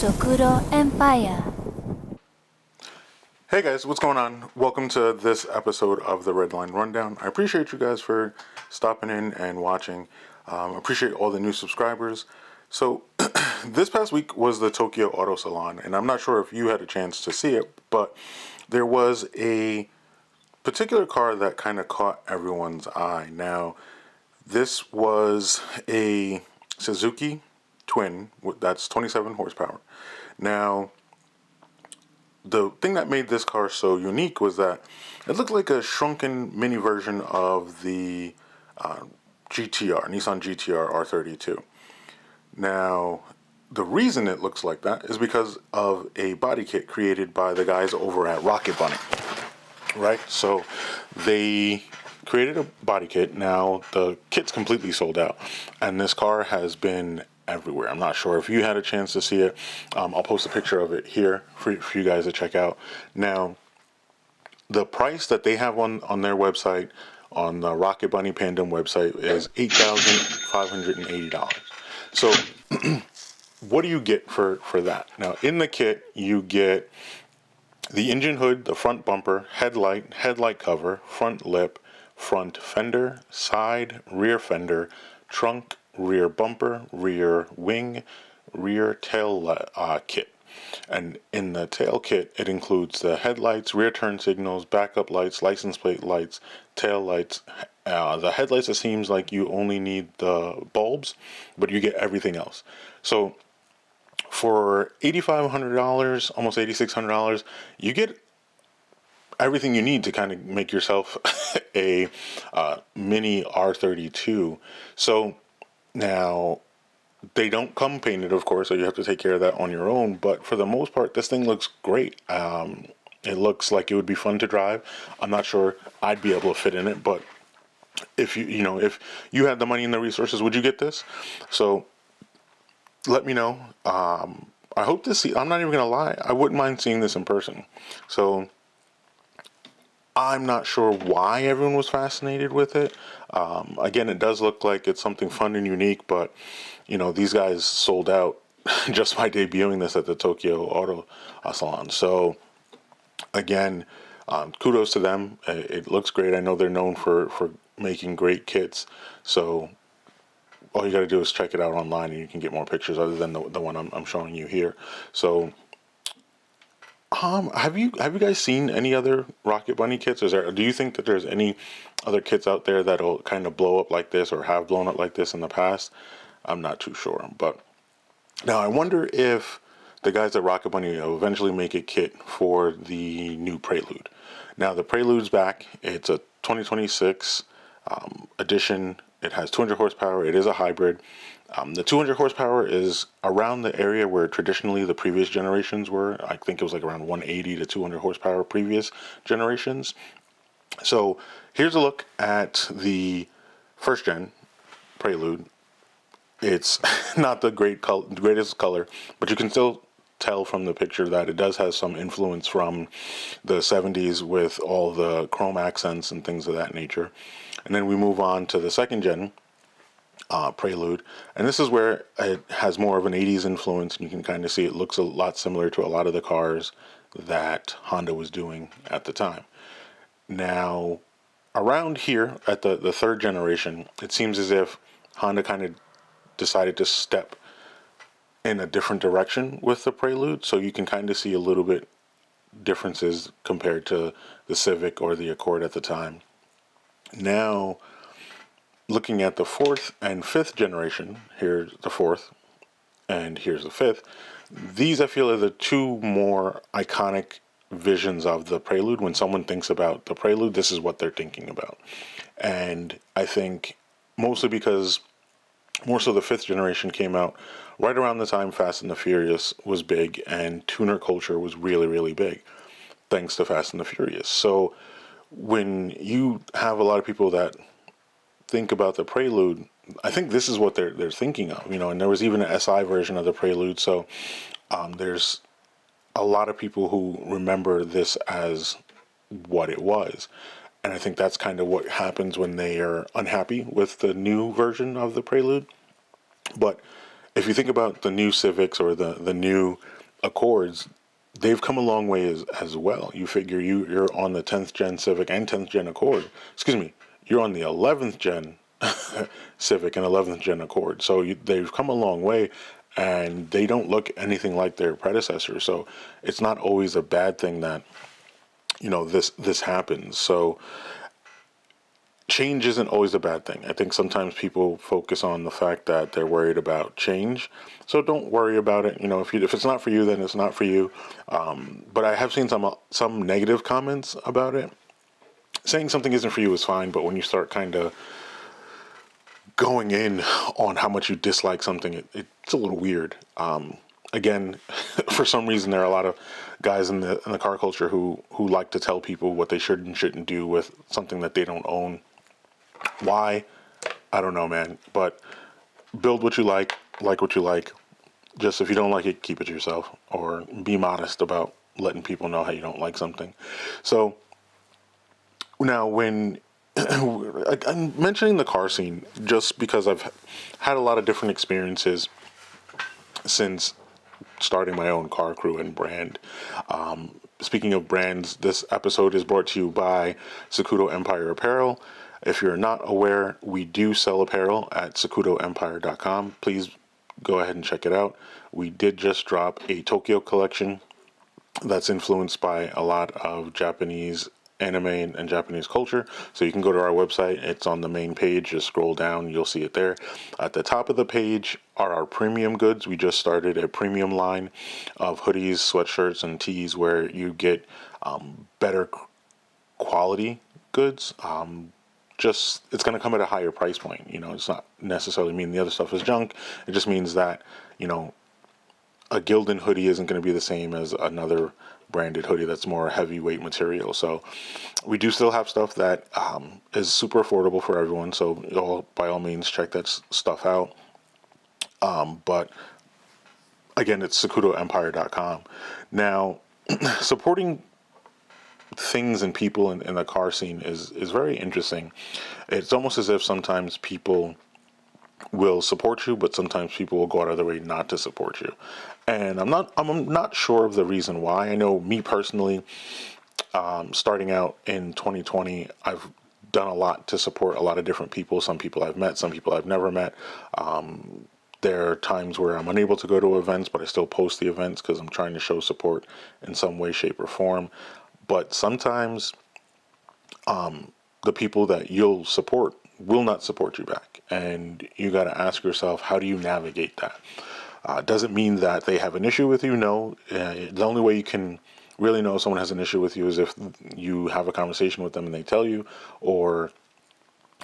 Sokudo Empire. Hey guys, what's going on? Welcome to this episode of the Redline Rundown. I appreciate you guys for stopping in and watching. Appreciate all the new subscribers. So, this past week was the Tokyo Auto Salon, and I'm not sure if you had a chance to see it, but there was a particular car that kind of caught everyone's eye. Now, this was a Suzuki Twin, that's 27 horsepower. Now, the thing that made this car so unique was that it looked like a shrunken mini version of the Nissan GTR R32. Now, the reason it looks like that is because of a body kit created by the guys over at Rocket Bunny, right? So they created a body kit. Now, the kit's completely sold out, and this car has been everywhere. I'm not sure if you had a chance to see it. I'll post a picture of it here for you guys to check out. Now, the price that they have on their website, on the Rocket Bunny Pandem website, is $8,580. So, what do you get for that? Now, in the kit, you get the engine hood, the front bumper, headlight cover, front lip, front fender, side, rear fender, trunk, rear bumper, rear wing, rear tail kit. And in the tail kit, it includes the headlights, rear turn signals, backup lights, license plate lights, tail lights. The headlights, it seems like you only need the bulbs, but you get everything else. So for $8,500, almost $8,600, you get everything you need to kind of make yourself a mini R32. So now, they don't come painted, of course, so you have to take care of that on your own. But for the most part, this thing looks great. It looks like it would be fun to drive. I'm not sure I'd be able to fit in it, but if if you had the money and the resources, would you get this? So let me know. I hope to see. I'm not even gonna lie. I wouldn't mind seeing this in person. So I'm not sure why everyone was fascinated with it. Again, it does look like it's something fun and unique, but these guys sold out just by debuting this at the Tokyo Auto Salon. So again, kudos to them. It looks great. I know they're known for making great kits. So all you got to do is check it out online, and you can get more pictures other than the one I'm showing you here. So. Have you guys seen any other Rocket Bunny kits? Do you think that there's any other kits out there that'll kind of blow up like this or have blown up like this in the past? I'm not too sure. But now I wonder if the guys at Rocket Bunny will eventually make a kit for the new Prelude. Now the Prelude's back. It's a 2026 edition. It has 200 horsepower. It is a hybrid. The 200 horsepower is around the area where traditionally the previous generations were. I think it was like around 180 to 200 horsepower previous generations. So here's a look at the first gen Prelude. It's not the greatest color, but you can still tell from the picture that it does have some influence from the 70s with all the chrome accents and things of that nature. And then we move on to the second gen Prelude, and this is where it has more of an 80s influence, and you can kind of see it looks a lot similar to a lot of the cars that Honda was doing at the time. Now, around here at the third generation, it seems as if Honda kind of decided to step in a different direction with the Prelude, so you can kind of see a little bit differences compared to the Civic or the Accord at the time. Now, looking at the fourth and fifth generation, here's the fourth and here's the fifth. These, I feel, are the two more iconic visions of the Prelude. When someone thinks about the Prelude, this is what they're thinking about. And I think mostly because more so the fifth generation came out right around the time Fast and the Furious was big, and tuner culture was really, really big, thanks to Fast and the Furious. So when you have a lot of people that think about the Prelude, I think this is what they're thinking of, and there was even an SI version of the Prelude. So there's a lot of people who remember this as what it was. And I think that's kind of what happens when they are unhappy with the new version of the Prelude. But if you think about the new Civics or the new Accords, they've come a long way as well. You figure you're on the 10th gen Civic and 10th gen Accord. Excuse me, you're on the 11th gen Civic and 11th gen Accord. So they've come a long way, and they don't look anything like their predecessors. So it's not always a bad thing that, this happens. So change isn't always a bad thing. I think sometimes people focus on the fact that they're worried about change. So don't worry about it. If it's not for you, then it's not for you. But I have seen some negative comments about it. Saying something isn't for you is fine, but when you start kind of going in on how much you dislike something, it's a little weird. Again, for some reason, there are a lot of guys in the car culture who like to tell people what they should and shouldn't do with something that they don't own. Why? I don't know, man. But build what you like what you like. Just if you don't like it, keep it to yourself, or be modest about letting people know how you don't like something. So now when I'm mentioning the car scene just because I've had a lot of different experiences since starting my own car crew and brand. Speaking of brands, this episode is brought to you by Sokudo Empire Apparel. If you're not aware, we do sell apparel at SokudoEmpire.com. Please go ahead and check it out. We did just drop a Tokyo collection that's influenced by a lot of Japanese anime and Japanese culture. So you can go to our website. It's on the main page. Just scroll down. You'll see it there. At the top of the page are our premium goods. We just started a premium line of hoodies, sweatshirts, and tees where you get better quality goods. It's going to come at a higher price point. It's not necessarily mean the other stuff is junk. It just means that, a Gildan hoodie isn't going to be the same as another branded hoodie that's more heavyweight material. So we do still have stuff that is super affordable for everyone. So by all means, check that stuff out. But again, it's SokudoEmpire.com. Now, supporting things and people in the car scene is very interesting. It's almost as if sometimes people will support you, but sometimes people will go out of their way not to support you. And I'm not sure of the reason why. I know me personally, starting out in 2020, I've done a lot to support a lot of different people. Some people I've met, some people I've never met. There are times where I'm unable to go to events, but I still post the events because I'm trying to show support in some way, shape, or form. But sometimes the people that you'll support will not support you back. And you got to ask yourself, how do you navigate that? Doesn't mean that they have an issue with you. No. The only way you can really know someone has an issue with you is if you have a conversation with them and they tell you, or,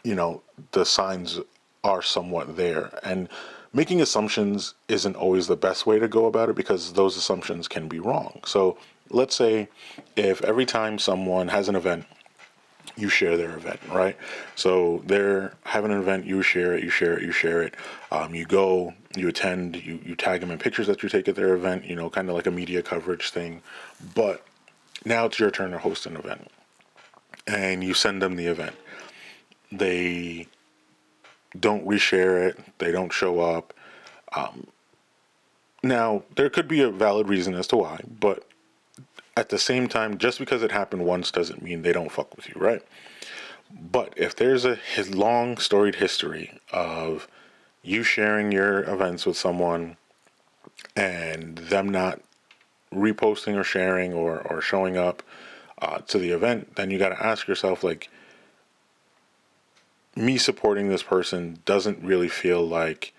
the signs are somewhat there. And making assumptions isn't always the best way to go about it because those assumptions can be wrong. So let's say if every time someone has an event, you share their event, right? So they're having an event, you share it. You go, you attend, you tag them in pictures that you take at their event, kind of like a media coverage thing. But now it's your turn to host an event. And you send them the event. They don't reshare it. They don't show up. Now, there could be a valid reason as to why, but at the same time, just because it happened once doesn't mean they don't fuck with you, right? But if there's his long storied history of you sharing your events with someone and them not reposting or sharing or showing up to the event, then you got to ask yourself, like, me supporting this person doesn't really feel like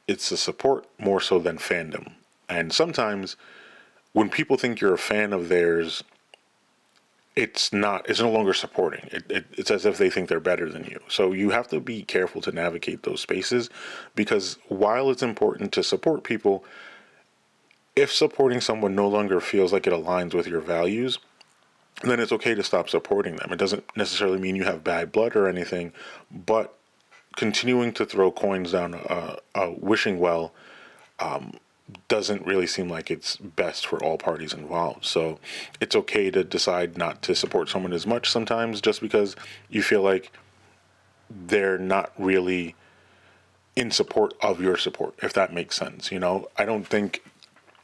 it's a support more so than fandom. And sometimes when people think you're a fan of theirs, it's no longer supporting. It's as if they think they're better than you. So you have to be careful to navigate those spaces, because while it's important to support people, if supporting someone no longer feels like it aligns with your values, then it's okay to stop supporting them. It doesn't necessarily mean you have bad blood or anything, but continuing to throw coins down a wishing well doesn't really seem like it's best for all parties involved. So it's okay to decide not to support someone as much sometimes just because you feel like they're not really in support of your support, if that makes sense. You know, I don't think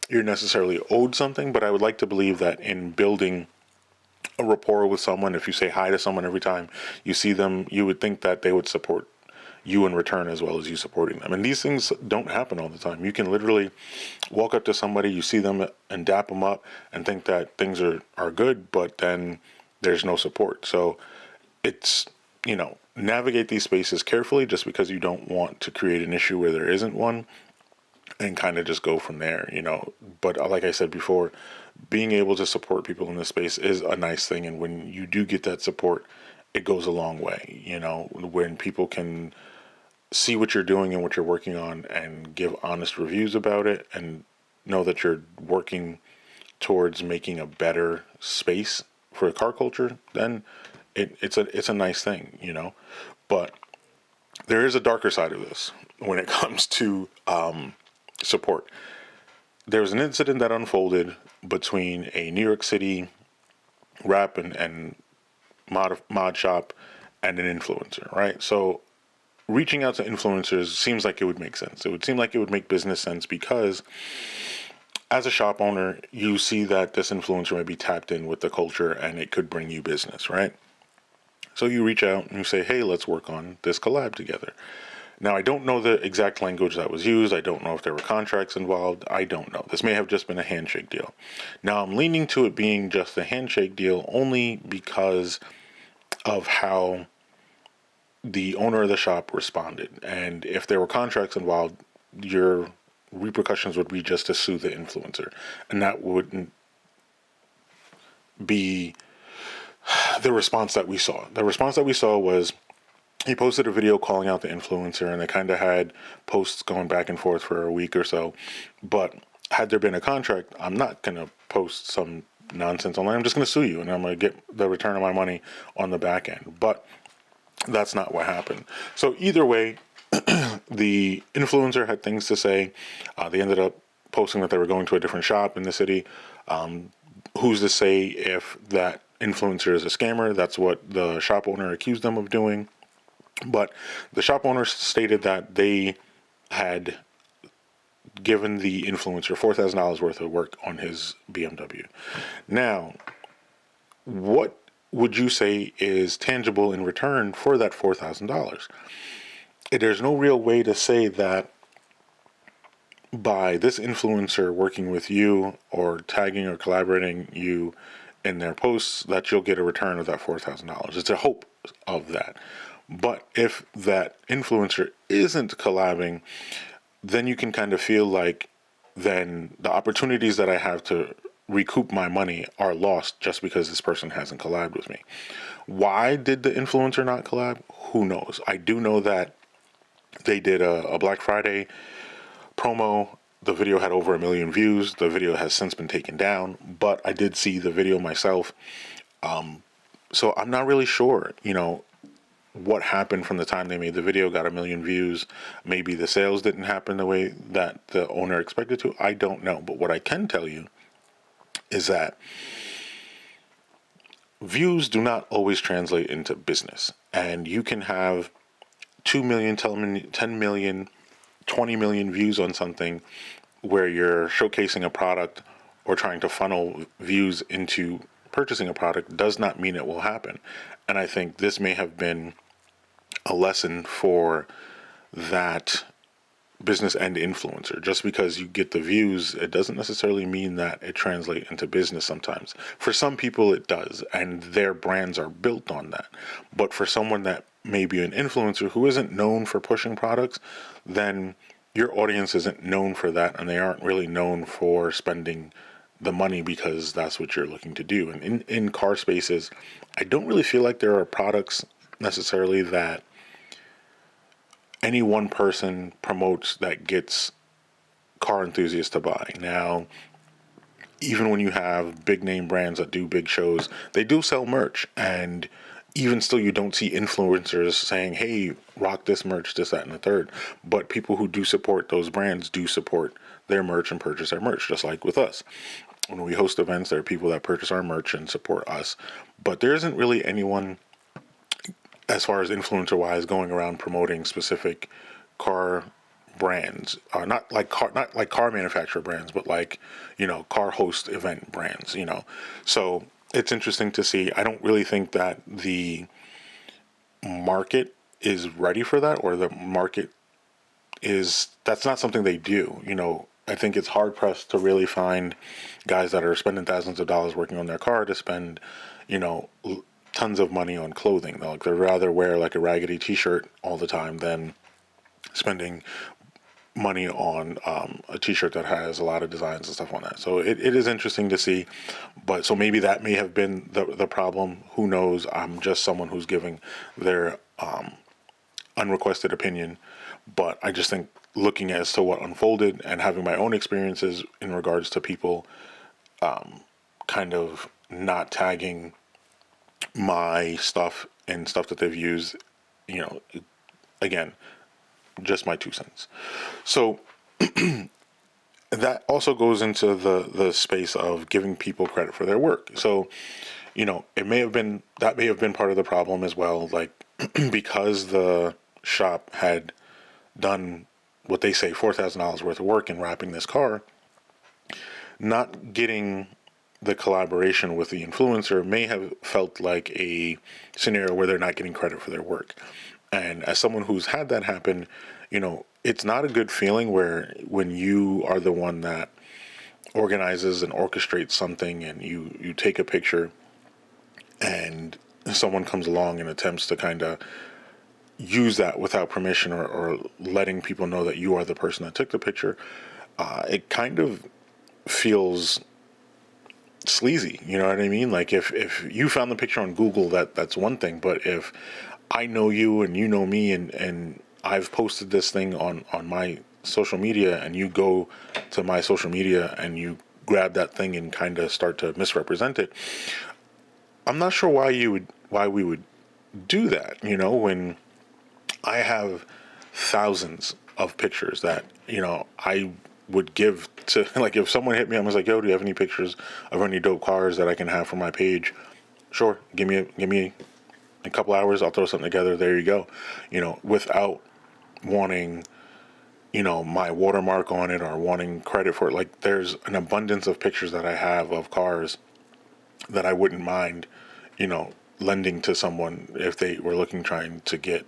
you're necessarily owed something, but I would like to believe that in building a rapport with someone, if you say hi to someone every time you see them, you would think that they would support you in return as well as you supporting them. And these things don't happen all the time. You can literally walk up to somebody, you see them and dap them up and think that things are good, but then there's no support. So it's, you know, navigate these spaces carefully, just because you don't want to create an issue where there isn't one, and kind of just go from there, you know. But like I said before, being able to support people in this space is a nice thing. And when you do get that support, it goes a long way, you know, when people can see what you're doing and what you're working on and give honest reviews about it and know that you're working towards making a better space for car culture, then it's a nice thing, you know. But there is a darker side of this when it comes to support. There was an incident that unfolded between a New York City rap and mod shop and an influencer, right? So reaching out to influencers seems like it would make sense. It would seem like it would make business sense, because as a shop owner, you see that this influencer may be tapped in with the culture and it could bring you business, right? So you reach out and you say, hey, let's work on this collab together. Now, I don't know the exact language that was used. I don't know if there were contracts involved. I don't know. This may have just been a handshake deal. Now, I'm leaning to it being just a handshake deal only because of how the owner of the shop responded. And if there were contracts involved, your repercussions would be just to sue the influencer. And that wouldn't be the response that we saw. The response that we saw was, he posted a video calling out the influencer, and they kind of had posts going back and forth for a week or so. But had there been a contract, I'm not going to post some nonsense online. I'm just going to sue you, and I'm going to get the return of my money on the back end. But that's not what happened. So either way, the influencer had things to say. They ended up posting that they were going to a different shop in the city. Who's to say if that influencer is a scammer? That's what the shop owner accused them of doing. But the shop owner stated that they had given the influencer $4,000 worth of work on his BMW. Now, what would you say is tangible in return for that $4,000? There's no real way to say that by this influencer working with you or tagging or collaborating you in their posts that you'll get a return of that $4,000. It's a hope of that. But if that influencer isn't collabing, then you can kind of feel like then the opportunities that I have to recoup my money are lost just because this person hasn't collabed with me. Why did the influencer not collab? Who knows? I do know that they did a Black Friday promo. The video had over 1 million views. The video has since been taken down, but I did see the video myself. So I'm not really sure, you know, what happened from the time they made the video, got 1 million views. Maybe the sales didn't happen the way that the owner expected to. I don't know. But what I can tell you is that views do not always translate into business. And you can have 2 million, 10 million, 20 million views on something where you're showcasing a product or trying to funnel views into purchasing a product does not mean it will happen. And I think this may have been a lesson for that business and influencer. Just because you get the views, it doesn't necessarily mean that it translates into business sometimes. For some people it does, and their brands are built on that. But for someone that may be an influencer who isn't known for pushing products, then your audience isn't known for that, and they aren't really known for spending the money because that's what you're looking to do. And in car spaces, I don't really feel like there are products necessarily that any one person promotes that gets car enthusiasts to buy. Now, even when you have big name brands that do big shows, they do sell merch, and even still you don't see influencers saying, hey, rock this merch, this, that, and the third. But people who do support those brands do support their merch and purchase their merch, just like with us. When we host events, there are people that purchase our merch and support us. But there isn't really anyone, as far as influencer-wise, going around promoting specific car brands, not like car manufacturer brands, but like, car host event brands, So it's interesting to see. I don't really think that the market is ready for that, or the market that's not something they do. I think it's hard pressed to really find guys that are spending thousands of dollars working on their car to spend, tons of money on clothing. They'd rather wear like a raggedy t-shirt all the time than spending money on a t-shirt that has a lot of designs and stuff on that. So it is interesting to see, but so maybe that may have been the problem. Who knows? I'm just someone who's giving their unrequested opinion, but I just think looking as to what unfolded and having my own experiences in regards to people kind of not tagging my stuff and stuff that they've used, again, just my 2 cents. So that also goes into the space of giving people credit for their work. So, that may have been part of the problem as well. Like, because the shop had done what they say $4,000 worth of work in wrapping this car, not getting the collaboration with the influencer may have felt like a scenario where they're not getting credit for their work. And as someone who's had that happen, it's not a good feeling when you are the one that organizes and orchestrates something, and you take a picture and someone comes along and attempts to kind of use that without permission, or letting people know that you are the person that took the picture. It kind of feels sleazy, you know what I mean? Like, if you found the picture on Google, that's one thing, but if I know you and you know me, and I've posted this thing on my social media, and you go to my social media and you grab that thing and kind of start to misrepresent it, I'm not sure why we would do that, when I have thousands of pictures that, I would give to, like, if someone hit me, I was like, yo, do you have any pictures of any dope cars that I can have for my page? Sure. Give me a couple hours. I'll throw something together. There you go. Without wanting, my watermark on it or wanting credit for it. Like, there's an abundance of pictures that I have of cars that I wouldn't mind, lending to someone if they were trying to get,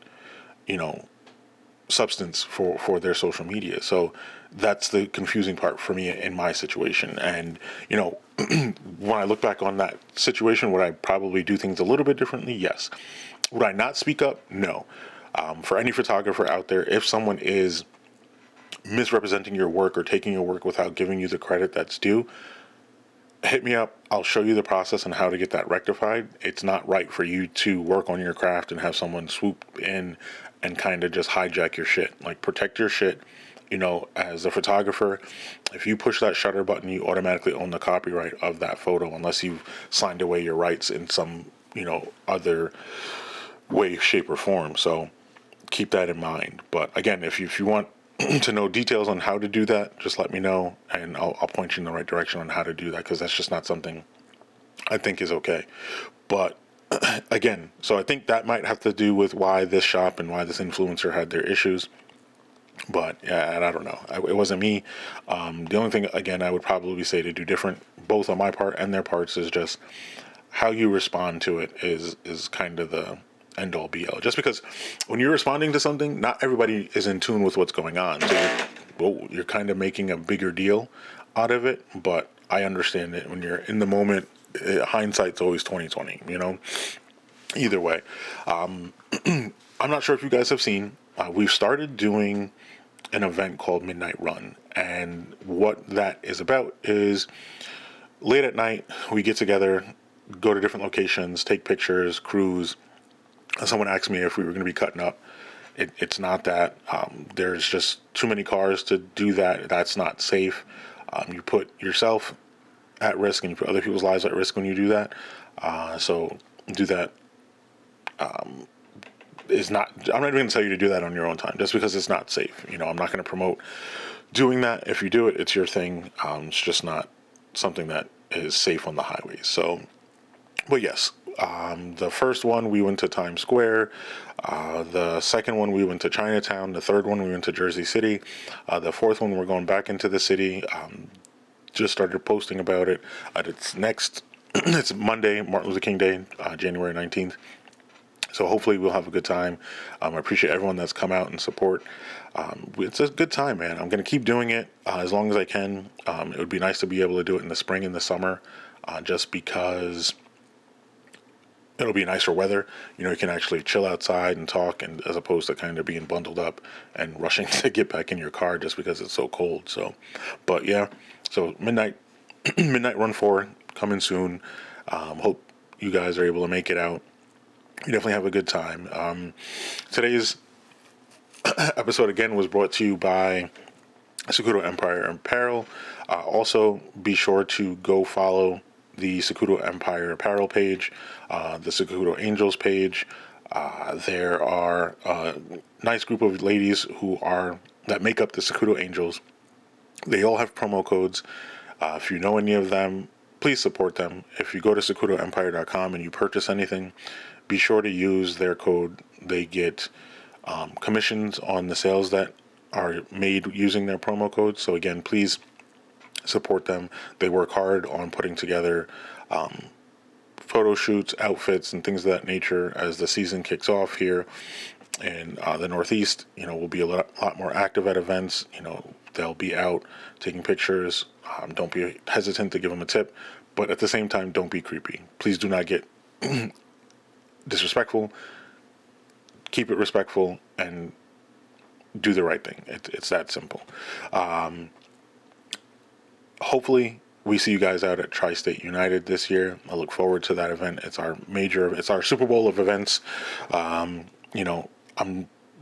substance for their social media. So that's the confusing part for me in my situation. And, when I look back on that situation, would I probably do things a little bit differently? Yes. Would I not speak up? No. For any photographer out there, if someone is misrepresenting your work or taking your work without giving you the credit that's due, hit me up. I'll show you the process and how to get that rectified. It's not right for you to work on your craft and have someone swoop in and kind of just hijack your shit. Like, protect your shit. As a photographer, if you push that shutter button, you automatically own the copyright of that photo unless you've signed away your rights in some, other way, shape, or form. So keep that in mind. But again, if you want to know details on how to do that, just let me know, and I'll point you in the right direction on how to do that, because that's just not something I think is okay. But again, so I think that might have to do with why this shop and why this influencer had their issues. But yeah, and I don't know. It wasn't me. The only thing, again, I would probably say to do different, both on my part and their parts, is just how you respond to it is kind of the end all be all. Just because when you're responding to something, not everybody is in tune with what's going on. So you're kind of making a bigger deal out of it. But I understand it when you're in the moment. Hindsight's always 20/20. Either way, I'm not sure if you guys have seen. We've started doing an event called Midnight Run, and what that is about is late at night we get together, go to different locations, take pictures, cruise. Someone asked me if we were going to be cutting up. It's not that. There's just too many cars to do that. That's not safe. You put yourself at risk and you put other people's lives at risk when you do that. So do that. I'm not even going to tell you to do that on your own time, just because it's not safe. I'm not going to promote doing that. If you do it, it's your thing. It's just not something that is safe on the highways. So, but yes, The first one, we went to Times Square. The second one, we went to Chinatown. The third one, we went to Jersey City. The fourth one, we're going back into the city. Just started posting about it. It's Monday, Martin Luther King Day, January 19th. So hopefully we'll have a good time. I appreciate everyone that's come out and support. It's a good time, man. I'm going to keep doing it as long as I can. It would be nice to be able to do it in the spring and the summer, just because it'll be nicer weather. You can actually chill outside and talk, and as opposed to kind of being bundled up and rushing to get back in your car just because it's so cold. So, but yeah, so midnight run 4 coming soon. Hope you guys are able to make it out. You definitely have a good time. Today's episode again was brought to you by Sokudo Empire Apparel. Also, be sure to go follow the Sokudo Empire Apparel page, the Sokudo Angels page. There are a nice group of ladies that make up the Sokudo Angels. They all have promo codes. If you know any of them, please support them. If you go to SokudoEmpire.com and you purchase anything, be sure to use their code. They get commissions on the sales that are made using their promo code. So again, please support them. They work hard on putting together photo shoots, outfits, and things of that nature as the season kicks off here in the Northeast. We'll be a lot more active at events. They'll be out taking pictures. Don't be hesitant to give them a tip, but at the same time, don't be creepy. Please do not get disrespectful. Keep it respectful and do the right thing. It's that simple. Hopefully we see you guys out at Tri-State United this year. I look forward to that event. It's our Super Bowl of events.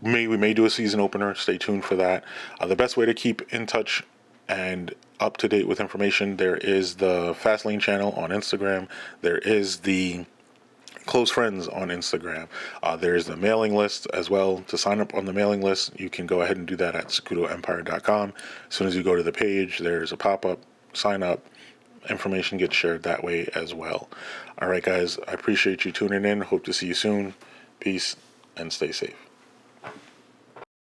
We may do a season opener. Stay tuned for that. The best way to keep in touch and up to date with information, there is the Fastlane channel on Instagram. There is the Close Friends on Instagram. There's the mailing list as well. To sign up on the mailing list, you can go ahead and do that at SokudoEmpire.com. As soon as you go to the page, there's a pop-up, sign up, information gets shared that way as well. All right, guys, I appreciate you tuning in. Hope to see you soon. Peace and stay safe.